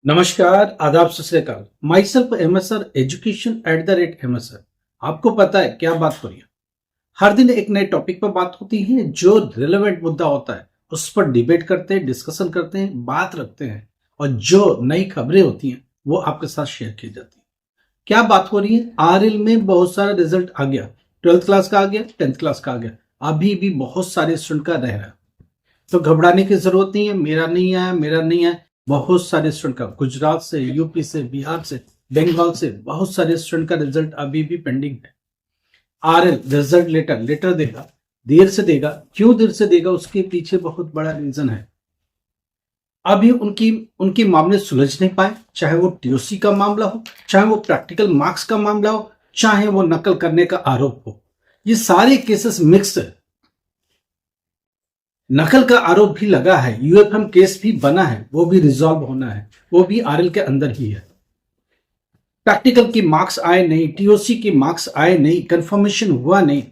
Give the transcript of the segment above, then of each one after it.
नमस्कार, आदाब, सत श्री अकाल। My self MSR education @MSR। आपको पता है क्या बात हो रही है? हर दिन एक नए टॉपिक पर बात होती है। जो रिलेवेंट मुद्दा होता है उस पर डिबेट करते हैं, डिस्कशन करते हैं, बात रखते हैं और जो नई खबरें होती हैं वो आपके साथ शेयर की जाती है। क्या बात हो रही है? आरएल में बहुत सारा रिजल्ट आ गया, 12th क्लास का आ गया, 10th क्लास का आ गया। अभी भी बहुत सारे स्टूडेंट का रह रहा है, तो घबराने की जरूरत नहीं है। मेरा नहीं आया, मेरा नहीं आया, बहुत सारे स्टूडेंट का, गुजरात से, यूपी से, बिहार से, बंगाल से बहुत सारे स्टूडेंट का रिजल्ट अभी भी पेंडिंग है। आरएल रिजल्ट लेटर लेटर देगा, देर से देगा। क्यों देर से देगा? उसके पीछे बहुत बड़ा रीजन है। अभी उनकी उनकी मामले सुलझ नहीं पाए, चाहे वो टीओसी का मामला हो, चाहे वो प्रैक्टिकल मार्क्स का मामला हो, चाहे वो नकल करने का आरोप हो। ये सारे केसेस मिक्स है। नकल का आरोप भी लगा है, यूएफएम केस भी बना है, वो भी रिजॉल्व होना है, वो भी आरएल के अंदर ही है। प्रैक्टिकल की मार्क्स आए नहीं, टीओसी की मार्क्स आए नहीं, कंफर्मेशन हुआ नहीं,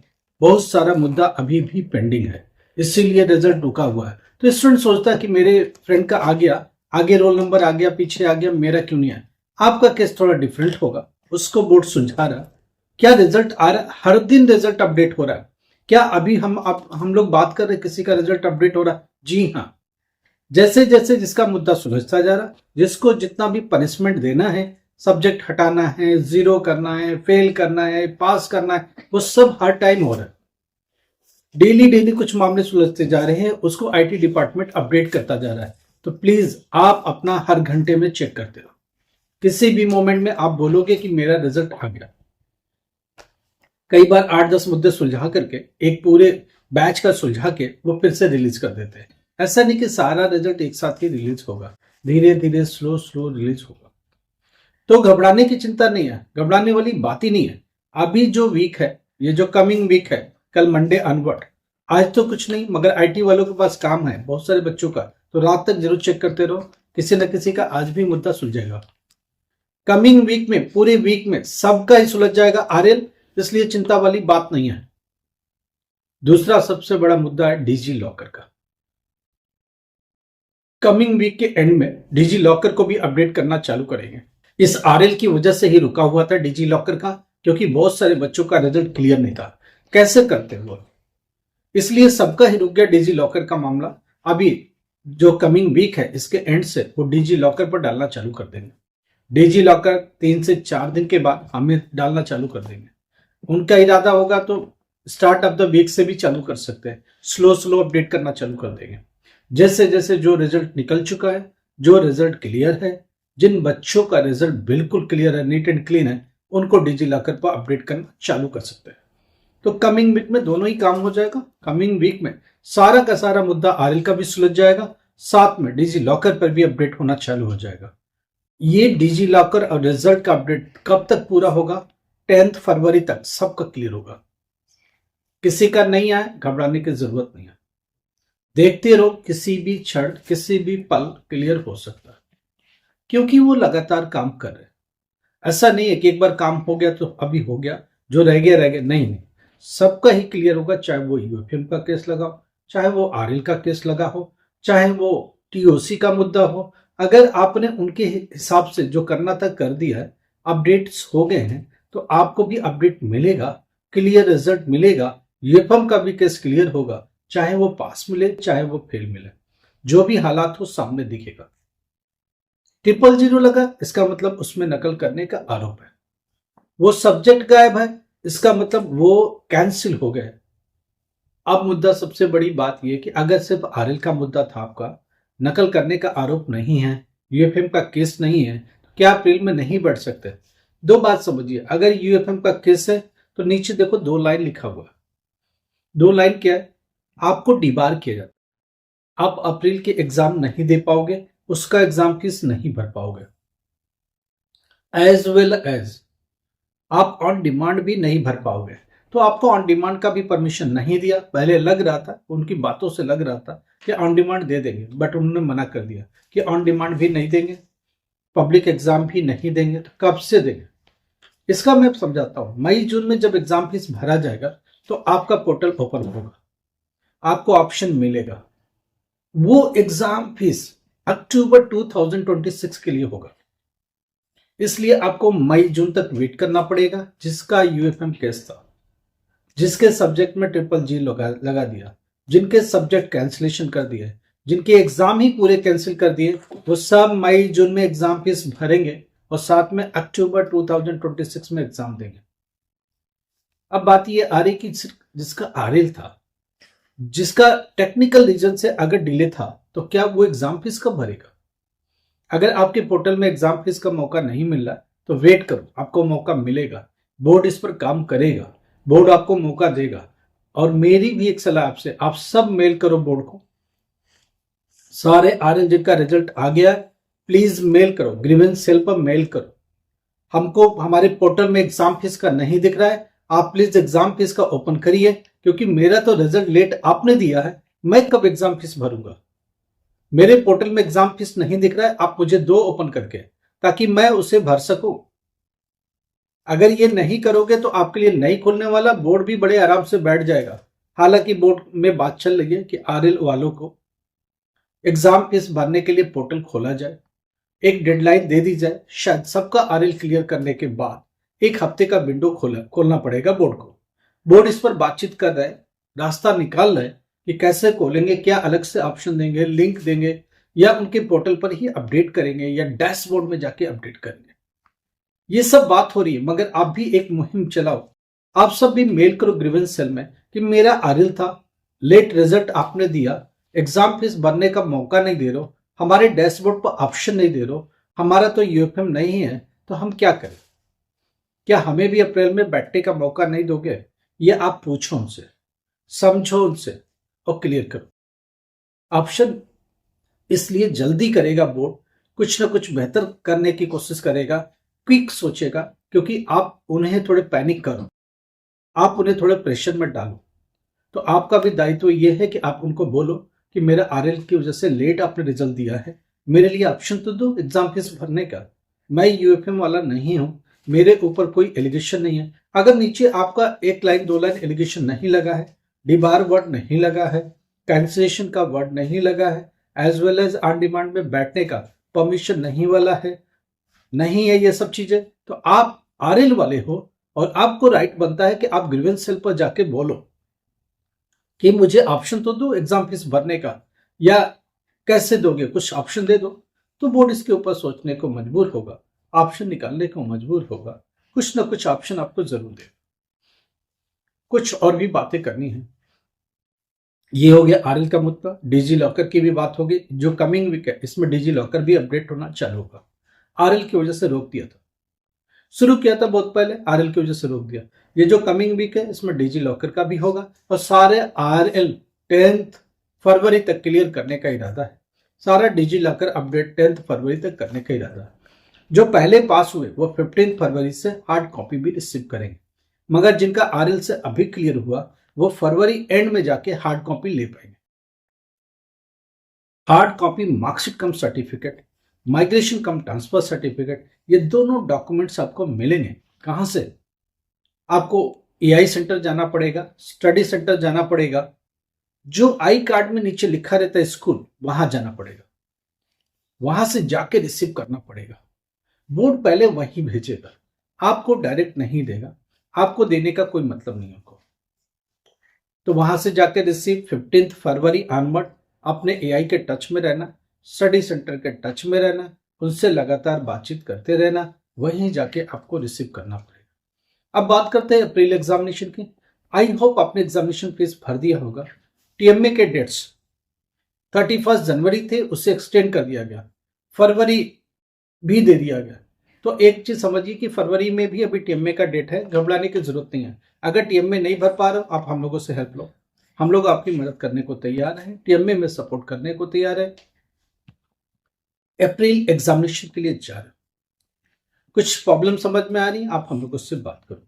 बहुत सारा मुद्दा अभी भी पेंडिंग है, इसीलिए रिजल्ट रुका हुआ है। तो स्टूडेंट सोचता है कि मेरे फ्रेंड का आ गया, आगे रोल नंबर आ गया, पीछे आ गया, मेरा क्यों नहीं आया? आपका केस थोड़ा डिफरेंट होगा, उसको बोर्ड सुलझा रहा। क्या रिजल्ट आ रहा है? हर दिन रिजल्ट अपडेट हो रहा है। क्या अभी हम लोग बात कर रहे किसी का रिजल्ट अपडेट हो रहा है? जी हाँ। जैसे जैसे जिसका मुद्दा सुलझता जा रहा, जिसको जितना भी पनिशमेंट देना है, सब्जेक्ट हटाना है, जीरो करना है, फेल करना है, पास करना है, वो सब हर टाइम हो रहा है। डेली डेली कुछ मामले सुलझते जा रहे हैं, उसको आईटी डिपार्टमेंट अपडेट करता जा रहा है। तो प्लीज आप अपना हर घंटे में चेक करते रहो। किसी भी मोमेंट में आप बोलोगे कि मेरा रिजल्ट आ गया। कई बार 8-10 मुद्दे सुलझा करके, एक पूरे बैच का सुलझा के वो फिर से रिलीज कर देते हैं। ऐसा नहीं कि सारा रिजल्ट एक साथ ही रिलीज होगा, धीरे धीरे स्लो स्लो रिलीज होगा। तो घबराने की चिंता नहीं है, घबराने वाली बात ही नहीं है। अभी जो वीक है, ये जो कमिंग वीक है, कल मंडे अनवर्ड, आज तो कुछ नहीं, मगर आईटी वालों के पास काम है बहुत सारे बच्चों का, तो रात तक जरूर चेक करते रहो, किसी न किसी का आज भी मुद्दा सुलझेगा। कमिंग वीक में, पूरे वीक में सबका ही सुलझ जाएगा आरएल, इसलिए चिंता वाली बात नहीं है। दूसरा सबसे बड़ा मुद्दा है डिजी लॉकर का। कमिंग वीक के एंड में डिजी लॉकर को भी अपडेट करना चालू करेंगे। इस आरएल की वजह से ही रुका हुआ था डिजी लॉकर का, क्योंकि बहुत सारे बच्चों का रिजल्ट क्लियर नहीं था। कैसे करते वो, इसलिए सबका ही रुक गया डिजी लॉकर का मामला। अभी जो कमिंग वीक है, इसके एंड से वो डिजी लॉकर पर डालना चालू कर देंगे। डिजी लॉकर 3 से 4 दिन के बाद हमें डालना चालू कर देंगे। उनका इरादा होगा तो स्टार्ट ऑफ द वीक से भी चालू कर सकते हैं, स्लो स्लो अपडेट करना चालू कर देंगे। जैसे जैसे जो रिजल्ट निकल चुका है, जो रिजल्ट क्लियर है, जिन बच्चों का रिजल्ट बिल्कुल क्लियर है, नीट एंड क्लीन है, उनको डिजी लॉकर पर अपडेट करना चालू कर सकते हैं। तो कमिंग वीक में दोनों ही काम हो जाएगा। कमिंग वीक में सारा का सारा मुद्दा आरएल का भी सुलझ जाएगा, साथ में डिजी लॉकर पर भी अपडेट होना चालू हो जाएगा। ये डिजी लॉकर और रिजल्ट का अपडेट कब तक पूरा होगा? 10 फरवरी तक सबका क्लियर होगा। किसी का नहीं आए, घबराने की जरूरत नहीं है। देखते रहो, किसी भी क्षण, किसी भी पल क्लियर हो सकता है, क्योंकि वो लगातार काम कर रहे हैं। ऐसा नहीं है कि एक बार काम हो गया तो अभी हो गया, जो रह गया रह गया। नहीं नहीं, सबका ही क्लियर होगा, चाहे वो यूएफएम का केस लगा हो, चाहे वो आरएल का केस लगा हो, चाहे वो टीओसी का मुद्दा हो। अगर आपने उनके हिसाब से जो करना था कर दिया है, अपडेट्स हो गए हैं, तो आपको भी अपडेट मिलेगा, क्लियर रिजल्ट मिलेगा। यूएफएम का भी केस क्लियर होगा, चाहे वो पास मिले चाहे वो फेल मिले, जो भी हालात हो सामने दिखेगा। 000 लगा, इसका मतलब उसमें नकल करने का आरोप है। वो सब्जेक्ट गायब है, इसका मतलब वो कैंसिल हो गए। अब मुद्दा, सबसे बड़ी बात यह कि अगर सिर्फ आरएल का मुद्दा था, आपका नकल करने का आरोप नहीं है, यूएफएम का केस नहीं है, तो क्या अप्रैल में नहीं बढ़ सकते? दो बात समझिए, अगर यूएफएम का केस है तो नीचे देखो 2 लाइन लिखा हुआ है। 2 लाइन क्या है? आपको डिबार किया जाता है। आप अप्रैल के एग्जाम नहीं दे पाओगे, उसका एग्जाम फीस नहीं भर पाओगे। एज वेल एज आप ऑन डिमांड भी नहीं भर पाओगे। तो आपको ऑन डिमांड का भी परमिशन नहीं दिया। पहले लग रहा था, उनकी बातों से लग रहा था कि ऑन डिमांड दे देंगे, बट उन्होंने मना कर दिया कि ऑन डिमांड भी नहीं देंगे, पब्लिक एग्जाम भी नहीं देंगे। तो कब से देंगे? इसका मैं समझाता हूं। मई जून में जब एग्जाम फीस भरा जाएगा तो आपका पोर्टल ओपन होगा, आपको ऑप्शन मिलेगा। वो एग्जाम फीस अक्टूबर 2026 के लिए होगा। इसलिए आपको मई जून तक वेट करना पड़ेगा। जिसका यूएफएम केस था, जिसके सब्जेक्ट में ट्रिपल जी लगा दिया, जिनके सब्जेक्ट कैंसिलेशन कर दिए, जिनके एग्जाम ही पूरे कैंसिल कर दिए, वो सब मई जून में एग्जाम फीस भरेंगे और साथ में अक्टूबर 2026 में एग्जाम देंगे। अब बात ये आ रही कि जिसका आरएल था, जिसका टेक्निकल रीजन से अगर डिले था, तो क्या वो एग्जाम फीस कब भरेगा? अगर आपके पोर्टल में एग्जाम फीस का मौका नहीं मिल रहा तो वेट करो, आपको मौका मिलेगा। बोर्ड इस पर काम करेगा, बोर्ड आपको मौका देगा। और मेरी भी एक सलाह आपसे, आप सब मेल करो बोर्ड को। सारे आरएल जिनका रिजल्ट आ गया है, प्लीज मेल करो, ग्रीवेंस सेल पर मेल करो। हमको हमारे पोर्टल में एग्जाम फीस का नहीं दिख रहा है, आप प्लीज एग्जाम फीस का ओपन करिए, क्योंकि मेरा तो रिजल्ट लेट आपने दिया है, मैं कब एग्जाम फीस भरूंगा? मेरे पोर्टल में एग्जाम फीस नहीं दिख रहा है, आप मुझे दो ओपन करके, ताकि मैं उसे भर सकूं। अगर ये नहीं करोगे तो आपके लिए नहीं खुलने वाला, बोर्ड भी बड़े आराम से बैठ जाएगा। हालांकि बोर्ड में बात चल रही है कि आरएल वालों को एग्जाम फीस भरने के लिए पोर्टल खोला जाए, एक डेडलाइन दे दी जाए। शायद सबका आरएल क्लियर करने के बाद एक हफ्ते का विंडो खोलना पड़ेगा बोर्ड को। बोर्ड इस पर बातचीत कर रहे हैं, रास्ता निकाल रहे हैं कि कैसे खोलेंगे, क्या अलग से ऑप्शन देंगे, लिंक देंगे, या उनके पोर्टल पर ही अपडेट करेंगे, या डैशबोर्ड में जाके अपडेट करेंगे। ये सब बात हो रही है, मगर आप भी एक मुहिम चलाओ। आप सब भी मेल करो ग्रीवेंस सेल में कि मेरा आरएल था, लेट रिजल्ट आपने दिया, एग्जाम फीस भरने का मौका नहीं दे रहे हो, हमारे डैशबोर्ड पर ऑप्शन नहीं दे रहे हो, हमारा तो यूएफएम नहीं है, तो हम क्या करें? क्या हमें भी अप्रैल में बैठने का मौका नहीं दोगे? ये आप पूछो उनसे, समझो उनसे और क्लियर करो। ऑप्शन इसलिए जल्दी करेगा बोर्ड, कुछ ना कुछ बेहतर करने की कोशिश करेगा, क्विक सोचेगा, क्योंकि आप उन्हें थोड़े पैनिक करो, आप उन्हें थोड़े प्रेशर में डालो। तो आपका भी दायित्व यह है कि आप उनको बोलो कि मेरा आरएल की वजह से लेट आपने रिजल्ट दिया है, मेरे लिए ऑप्शन तो दो एग्जाम फीस भरने का। मैं यूएफएम वाला नहीं हूं, मेरे ऊपर कोई एलिगेशन नहीं है। अगर नीचे आपका एक लाइन दो लाइन एलिगेशन नहीं लगा है, डिबार वर्ड नहीं लगा है, कैंसिलेशन का वर्ड नहीं लगा है, as well as on demand में बैठने का परमिशन नहीं वाला है, नहीं है ये सब चीजें, तो आप आरएल वाले हो और आपको राइट बनता है कि आप ग्रीवेंस सेल पर जाके बोलो कि मुझे ऑप्शन तो दो एग्जाम फीस भरने का, या कैसे दोगे, कुछ ऑप्शन दे दो। तो बोर्ड इसके ऊपर सोचने को मजबूर होगा, ऑप्शन निकालने को मजबूर होगा, कुछ ना कुछ ऑप्शन आपको जरूर दे। कुछ और भी बातें करनी है। ये हो गया आरएल का मुद्दा। डिजी लॉकर की भी बात होगी, जो कमिंग वीक है इसमें डिजी लॉकर भी अपडेट होना चालू होगा। आरएल की वजह से रोक दिया था, शुरू किया था बहुत पहले, आरएल की वजह से रोक दिया। ये जो कमिंग वीक है इसमें डिजी लॉकर का भी होगा, और सारे आरएल 10 फरवरी तक क्लियर करने का इरादा है। सारा डिजी लॉकर अपडेट 10 फरवरी तक करने का इरादा है। जो पहले पास हुए वो 15 फरवरी से हार्ड कॉपी भी रिसीव करेंगे, मगर जिनका आरएल से अभी क्लियर हुआ वो फरवरी एंड में जाके हार्ड कॉपी ले पाएंगे। हार्ड कॉपी मार्कशीट कम सर्टिफिकेट, माइग्रेशन कम ट्रांसफर सर्टिफिकेट, ये दोनों डॉक्यूमेंट्स आपको मिलेंगे। कहां से? आपको एआई सेंटर जाना पड़ेगा, स्टडी सेंटर जाना पड़ेगा, जो आई कार्ड में नीचे लिखा रहता है स्कूल, वहां जाना पड़ेगा, वहां से जाके रिसीव करना पड़ेगा। बोर्ड पहले वहीं भेजेगा, आपको डायरेक्ट नहीं देगा, आपको देने का कोई मतलब नहीं है। तो वहां से जाके रिसीव 15 फरवरी ऑनवर्ड अपने एआई के टच में रहना, स्टडी सेंटर के टच में रहना, उनसे लगातार बातचीत करते रहना, वहीं जाके आपको रिसीव करना पड़ेगा। अब बात करते हैं अप्रैल एग्जामिनेशन की। आई होप आपने एग्जामिनेशन फीस भर दिया होगा। टीएमए के डेट्स 31 जनवरी थे, उससे एक्सटेंड कर दिया गया, फरवरी भी दे दिया गया। तो एक चीज समझिए कि फरवरी में भी अभी टीएमए का डेट है, घबराने की जरूरत नहीं है। अगर टीएमए नहीं भर पा रहे हो, आप हम लोगों से हेल्प लो, हम लोग आपकी मदद करने को तैयार हैं, टीएमए में सपोर्ट करने को तैयार है। अप्रैल एग्जामिनेशन के लिए जा रहे, कुछ प्रॉब्लम समझ में आ रही, आप हम लोगों से बात करो।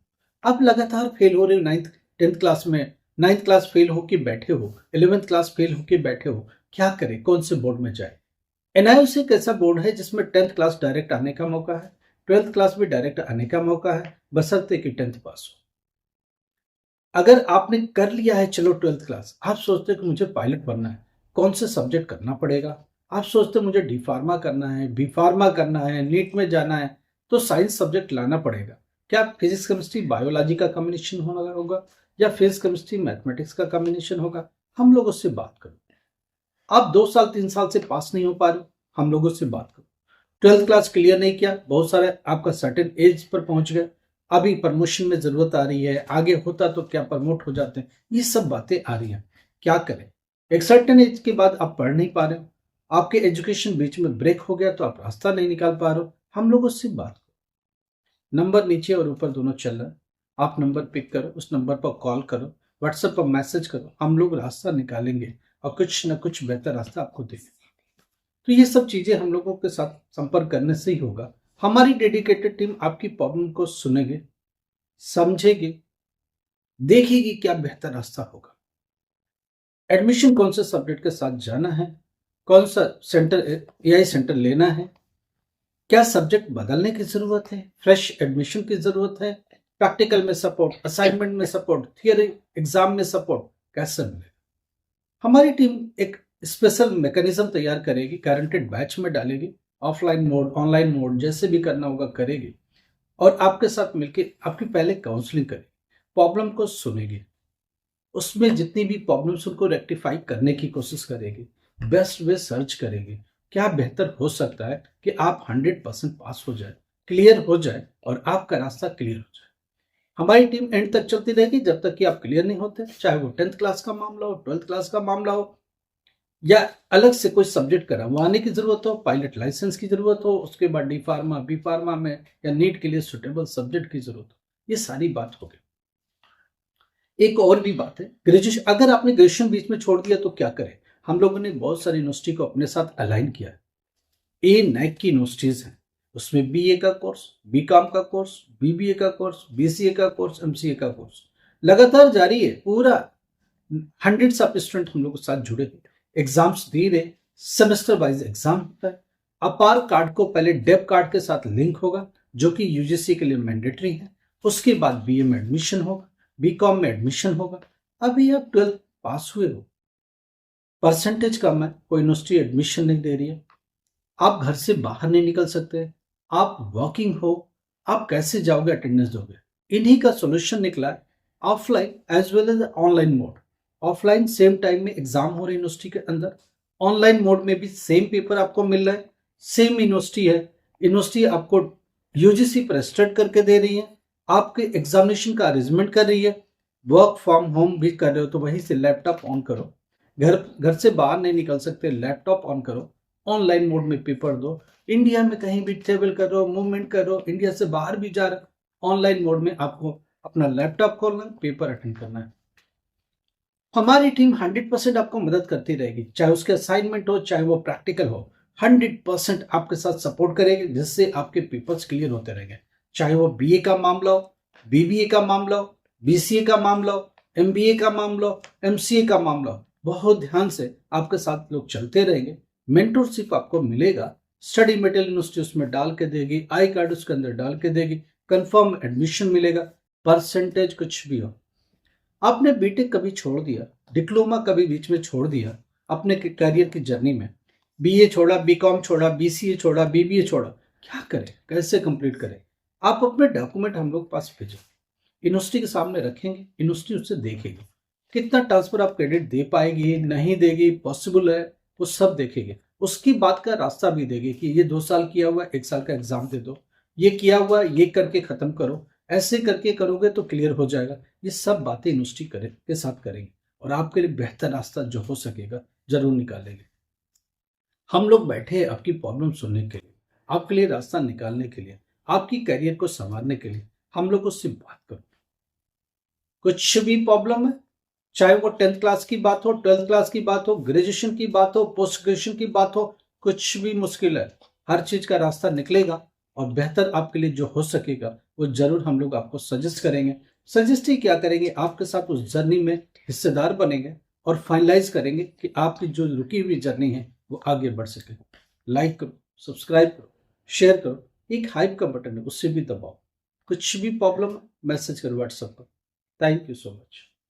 आप लगातार फेल हो रहे हो, 9th 10th क्लास में, 9th क्लास फेल होके बैठे हो, 11th क्लास फेल होके बैठे हो, क्या करें, कौन से बोर्ड में जाए? एनआईओसी एक ऐसा बोर्ड है जिसमें 10th क्लास डायरेक्ट आने का मौका है, 12th क्लास भी डायरेक्ट आने का मौका है, बशर्ते कि 10th पास हो। अगर आपने कर लिया है चलो 12th क्लास, आप सोचते हो कि मुझे पायलट बनना है, कौन से सब्जेक्ट करना पड़ेगा? आप सोचते हैं मुझे डी फार्मा करना है, बी फार्मा करना है, नीट में जाना है, तो साइंस सब्जेक्ट लाना पड़ेगा। क्या फिजिक्स केमिस्ट्री बायोलॉजी का कॉम्बिनेशन होगा या फिजिक्स केमिस्ट्री मैथमेटिक्स का कॉम्बिनेशन होगा? हम लोग उससे बात करो। आप 2 साल 3 साल से पास नहीं हो पा रहे हो, हम लोगों से बात करो। 12th क्लास क्लियर नहीं किया, बहुत सारे आपका सर्टेन एज पर पहुंच गए, अभी प्रमोशन में जरूरत आ रही है, आगे होता तो क्या प्रमोट हो जाते हैं, ये सब बातें आ रही हैं। क्या करें? एक सर्टेन एज के बाद आप पढ़ नहीं पा रहे हो, आपके एजुकेशन बीच में ब्रेक हो गया तो आप रास्ता नहीं निकाल पा रहे हो, हम लोगों से बात करो। नंबर नीचे और ऊपर दोनों चल रहा है, आप नंबर पिक करो, उस नंबर पर कॉल करो, व्हाट्सएप पर मैसेज करो, हम लोग रास्ता निकालेंगे और कुछ ना कुछ बेहतर रास्ता आपको देंगे। तो ये सब चीजें हम लोगों के साथ संपर्क करने से ही होगा। हमारी डेडिकेटेड टीम आपकी प्रॉब्लम को सुनेगी, समझेगी, देखेगी क्या बेहतर रास्ता होगा। एडमिशन कौन से सब्जेक्ट के साथ जाना है, कौन सा सेंटर एआई सेंटर लेना है, क्या सब्जेक्ट बदलने की जरूरत है, फ्रेश एडमिशन की जरूरत है, प्रैक्टिकल में सपोर्ट, असाइनमेंट में सपोर्ट, थियरी एग्जाम में सपोर्ट कैसे मिलेगा। हमारी टीम एक स्पेशल मैकेनिज्म तैयार करेगी, गारंटेड बैच में डालेगी, ऑफलाइन मोड ऑनलाइन मोड जैसे भी करना होगा करेगी, और आपके साथ मिलकर आपकी पहले काउंसलिंग करेगी, प्रॉब्लम को सुनेगी, उसमें जितनी भी प्रॉब्लम्स उनको रेक्टिफाई करने की कोशिश करेगी, बेस्ट वे सर्च करेगी, क्या बेहतर हो सकता है कि आप 100% पास हो जाए, क्लियर हो जाए और आपका रास्ता क्लियर हो जाए। हमारी टीम एंड तक चलती रहेगी जब तक कि आप क्लियर नहीं होते, चाहे वो 10th क्लास का मामला हो, 12th क्लास का मामला हो, या अलग से कोई सब्जेक्ट करवाने की जरूरत हो, पायलट लाइसेंस की जरूरत हो, उसके बाद डी फार्मा बी फार्मा में या नीट के लिए सुटेबल सब्जेक्ट की जरूरत हो, ये सारी बात होगी। एक और भी बात है, ग्रेजुएशन, अगर आपने ग्रेजुएशन बीच में छोड़ दिया तो क्या करें? हम लोगों ने बहुत सारी यूनिवर्सिटी को अपने साथ अलाइन किया है। ए नैक की यूनिवर्सिटीज हैं, उसमें बीए का कोर्स, बीकॉम का कोर्स, बीबीए का कोर्स, बीसीए का कोर्स, एमसीए का कोर्स लगातार जारी है। पूरा हंड्रेड्स ऑफ स्टूडेंट हम लोग के साथ जुड़े हुए, एग्जाम्स दे रहे, सेमेस्टर वाइज एग्जाम होता है। अपार कार्ड को पहले डेप कार्ड के साथ लिंक होगा, जो कि यूजीसी के लिए मैंडेटरी है। उसके बाद बीए में एडमिशन होगा, बीकॉम में एडमिशन होगा। अभी आप 12th पास हुए हो, परसेंटेज कम है, कोई यूनिवर्सिटी एडमिशन नहीं दे रही है, आप घर से बाहर नहीं निकल सकते, आप वर्किंग हो, आप कैसे जाओगे, अटेंडेंस दोगे? इन्हीं का सोल्यूशन निकला है offline as well as online mode. Offline same time में एग्जाम हो रही यूनिवर्सिटी के अंदर, ऑनलाइन मोड में भी सेम पेपर आपको मिल रहा है, सेम यूनिवर्सिटी है, यूनिवर्सिटी आपको यूजीसी पर रजिस्टर्ड करके दे रही है, आपके एग्जामिनेशन का अरेंजमेंट कर रही है, वर्क फ्रॉम होम भी कर रहे हो तो वहीं से लैपटॉप ऑन करो, घर से बाहर नहीं निकल सकते, लैपटॉप ऑन करो, ऑनलाइन मोड में पेपर दो, इंडिया में कहीं भी ट्रेवल करो, मूवमेंट करो, इंडिया से बाहर भी जा रहे, ऑनलाइन मोड में आपको अपना लैपटॉप खोलना है, पेपर अटेंड करना है। हमारी टीम 100% आपको मदद करती रहेगी, चाहे उसके असाइनमेंट हो, चाहे वो प्रैक्टिकल हो, 100% आपके साथ सपोर्ट करेगी, जिससे आपके पेपर्स क्लियर होते रहेंगे। चाहे वो बीए का मामला हो, बीबीए का मामला हो, बीसीए का मामला हो, एमबीए का मामला हो, एमसीए का मामला हो, बहुत ध्यान से आपके साथ लोग चलते रहेंगे। मेंटरशिप आपको मिलेगा, स्टडी मटेरियल यूनिवर्सिटी उसमें डाल के देगी, आई कार्ड उसके अंदर डाल के देगी, कंफर्म एडमिशन मिलेगा, परसेंटेज कुछ भी हो। आपने बीटेक कभी छोड़ दिया, डिप्लोमा कभी बीच में छोड़ दिया, अपने करियर की जर्नी में बीए छोड़ा, बीकॉम छोड़ा, बीसीए छोड़ा, बीबीए छोड़ा, क्या करें, कैसे कंप्लीट करें? आप अपने डॉक्यूमेंट हम लोग पास भेजो, यूनिवर्सिटी के सामने रखेंगे, यूनिवर्सिटी उससे देखेगी, कितना ट्रांसफर आप क्रेडिट दे पाएगी, नहीं देगी, पॉसिबल है, वो सब देखेंगे। उसकी बात का रास्ता भी देगी कि ये 2 साल किया हुआ, 1 साल का एग्जाम दे दो, ये किया हुआ, ये करके खत्म करो, ऐसे करके करोगे तो क्लियर हो जाएगा। ये सब बातें यूनिवर्सिटी के साथ करेंगे और आपके लिए बेहतर रास्ता जो हो सकेगा जरूर निकालेंगे। हम लोग बैठे हैं आपकी प्रॉब्लम सुनने के लिए, आपके लिए रास्ता निकालने के लिए, आपकी करियर को संवारने के लिए। हम लोग उससे बात करो, कुछ भी प्रॉब्लम है, चाहे वो 10th क्लास की बात हो, 12th क्लास की बात हो, ग्रेजुएशन की बात हो, पोस्ट ग्रेजुएशन की बात हो, कुछ भी मुश्किल है, हर चीज का रास्ता निकलेगा और बेहतर आपके लिए जो हो सकेगा वो जरूर हम लोग आपको सजेस्ट करेंगे। सजेस्ट ही क्या करेंगे, आपके साथ उस जर्नी में हिस्सेदार बनेंगे और फाइनलाइज करेंगे कि आपकी जो रुकी हुई जर्नी है वो आगे बढ़ सके। लाइक करो, सब्सक्राइब करो, शेयर करो, एक हाइप का बटन है उससे भी दबाओ। कुछ भी प्रॉब्लम मैसेज करो व्हाट्सएप पर। Thank you so much.